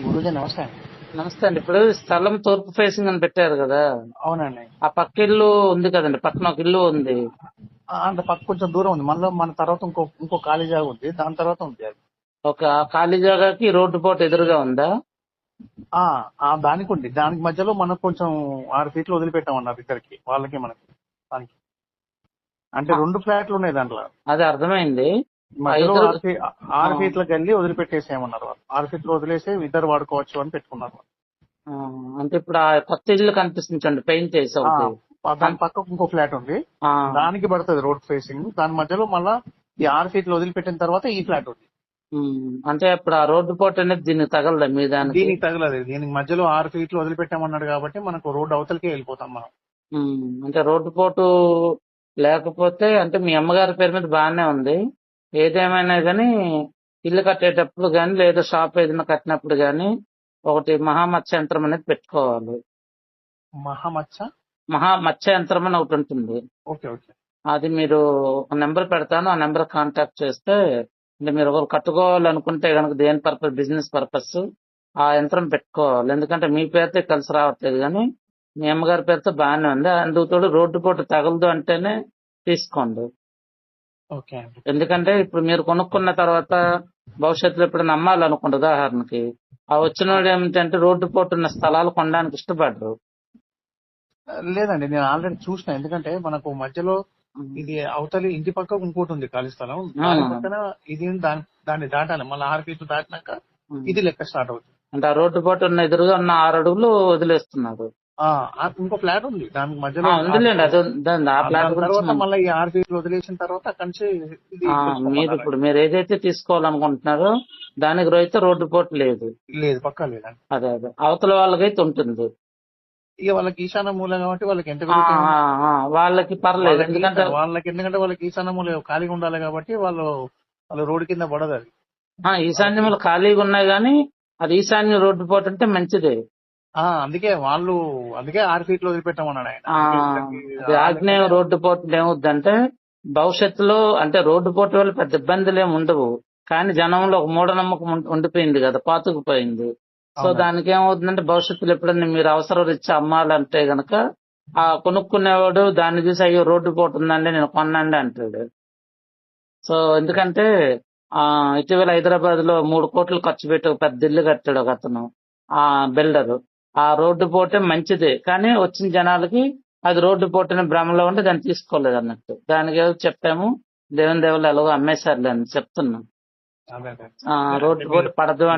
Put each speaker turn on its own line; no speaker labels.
గురూజీ నమస్తే అండి.
నమస్తే అండి. ఇప్పుడు స్థలం తూర్పు ఫేసింగ్ అని పెట్టారు కదా,
అవునండి.
ఆ పక్క ఇల్లు ఉంది కదండి, పక్కన ఒక ఇల్లు ఉంది.
అంటే పక్క కొంచెం దూరం ఉంది. మనలో మన తర్వాత ఇంకో ఖాళీ జాగా ఉంది. దాని తర్వాత ఉంది అది.
ఒక ఖాళీ జాగాకి రోడ్డు పోటు ఎదురుగా ఉందా?
ఆ ఆ దానికి ఉంది. దానికి మధ్యలో మనకు కొంచెం 6 ఫీట్లు వదిలిపెట్టామన్నారు ఇద్దరికి, వాళ్ళకి మనకి. దానికి అంటే
ఆ,
2 ఫ్లాట్లు ఉన్నాయి దాంట్లో.
అది అర్థమైంది. ఆ
మధ్యలో
ఎదురు
6 ఫీట్ల గల్లి వదిలిపెట్టేసేయమన్నారు వాళ్ళు. 6 ఫీట్లు వదిలేసి ఇద్దరు వాడుకోవచ్చు అని పెట్టుకున్నారు వాళ్ళు.
ఆ, అంటే ఇప్పుడు ఆ కొత్త ఇల్లు కనిపిస్తుంది పెయింట్ వేసి
ఆ,
ఒకటి.
దాని పక్కకు ఇంకో ఫ్లాట్ ఉంది.
ఆ,
దానికి పడుతుంది రోడ్ ఫేసింగ్. దాని మధ్యలో మళ్ళా ఈ 6 ఫీట్లు వదిలిపెట్టిన తర్వాత ఈ ఫ్లాట్ ఉంది.
అంటే ఇప్పుడు ఆ రోడ్డు పోటు అనేది దీనికి తగలదా మీ దానికి?
దీనికి తగలదు. దీనికి మధ్యలో 6 ఫీట్లు వదిలిపెట్టామన్నాడు కాబట్టి మనకు రోడ్డు అవతలకే వెళ్ళిపోతాం మనం.
అంటే రోడ్డు పోటు లేకపోతే అంటే మీ అమ్మగారి పేరు మీద బాగానే ఉంది. ఏదేమైనా కానీ ఇల్లు కట్టేటప్పుడు కానీ లేదా షాప్ ఏదైనా కట్టినప్పుడు కానీ ఒకటి మహామత్స్య యంత్రం అనేది పెట్టుకోవాలి.
మహామచ్చ.
మహామత్స్య యంత్రం అని ఒకటి ఉంటుంది.
Okay okay.
అది మీరు ఒక నెంబర్ పెడతాను, ఆ నెంబర్ కాంటాక్ట్ చేస్తే అంటే మీరు ఒకరు కట్టుకోవాలనుకుంటే కనుక దేని పర్పస్, బిజినెస్ పర్పస్ ఆ యంత్రం పెట్టుకోవాలి. ఎందుకంటే మీ పేరుతో కలిసి రావట్లేదు కానీ మీ అమ్మగారి పేరుతో బాగానే ఉంది. అందుకు తోడు రోడ్డు పోటు తగలదు అంటేనే తీసుకోండి.
ఓకే అండి.
ఎందుకంటే ఇప్పుడు మీరు కొనుక్కున్న తర్వాత భవిష్యత్తులో ఎప్పుడైనా అమ్మాలనుకుంటే ఉదాహరణకి ఆ వచ్చిన వాడు ఏమిటంటే రోడ్డు పోటు ఉన్న స్థలాలు కొనడానికి ఇష్టపడరు.
లేదండి, నేను ఆల్రెడీ చూసిన. ఎందుకంటే మనకు మధ్యలో ఇది అవతలి ఇంటి పక్క ఇంకోటి ఉంది ఖాళీ స్థలం. దాని పక్కన ఇది దాన్ని దాటాలి. మళ్ళీ 6 ఫీట్లు దాటినాక ఇది లెక్క స్టార్ట్ అవుతుంది.
అంటే ఆ రోడ్డు పోటు ఉన్న ఎదురుగా ఉన్న 6 అడుగులు వదిలేస్తున్నారు.
ఇంకో ఫ్లాట్ ఉంది దానికి మధ్యలో.
ఉందిలేండి, అది ఉందండి. ఆ ప్లాట్
దాని తర్వాత మళ్ళీ ఈ 6 ఫీట్లు వదిలేసిన తర్వాత అక్కడి నుంచి ఇది
మీరు
తెచ్చుకోమన్నారు.
ఇప్పుడు మీరు ఏదైతే తీసుకోవాలనుకుంటున్నారో దానికి అయితే రోడ్డు పోటు లేదు.
లేదు, పక్కా లేదండి.
అదే అదే అవతల వాళ్ళకైతే ఉంటుంది.
ఇక వాళ్ళకి ఈశాన్య మూల కాబట్టి వాళ్ళకి ఎంత
వాళ్ళకి పర్లేదు. ఎందుకంటే
వాళ్ళకి ఈశాన్య మూల ఖాళీగా ఉండాలి కాబట్టి వాళ్ళు రోడ్డు కింద పడదు అది.
ఈశాన్యములు ఖాళీగా ఉన్నాయి కానీ అది ఈశాన్య రోడ్డు పోటు అంటే మంచిదే.
అందుకే 6 ఫీట్లు వదిలిపెట్టామన్నాడు ఆయన.
అది ఆగ్నేయ రోడ్డు పోటు ఏమవుద్దంటే భవిష్యత్తులో అంటే రోడ్డు పోటు వల్ల పెద్ద ఇబ్బందులు ఏమి ఉండవు, కానీ జనంలో ఒక మూఢనమ్మకం ఉండిపోయింది కదా, పాతుకుపోయింది. సో దానికి ఏమవుతుందంటే భవిష్యత్తులో ఎప్పుడైనా మీరు అవసరం ఇచ్చి అమ్మాలంటే గనక ఆ కొనుక్కునేవాడు దాన్ని చూసి అయ్యో రోడ్డు పోటు ఉందండి నేను కొనండి అంటాడు. సో ఎందుకంటే ఇటీవల హైదరాబాద్ లో 3 కోట్లు ఖర్చు పెట్టి ఒక పెద్ద ఇల్లు కట్టాడు ఒక అతను, ఆ బిల్డర్. ఆ రోడ్డు పోటే మంచిదే కానీ వచ్చిన జనాలకి అది రోడ్డు పోటుని భ్రమలో ఉంటే దాన్ని తీసుకోలేదు అన్నట్టు. దానికి ఏదో చెప్పాము, దేవుని దేవుళ్ళు ఎలాగో అమ్మేశారులే అని చెప్తున్నాం. రోడ్డు పోటు పడదు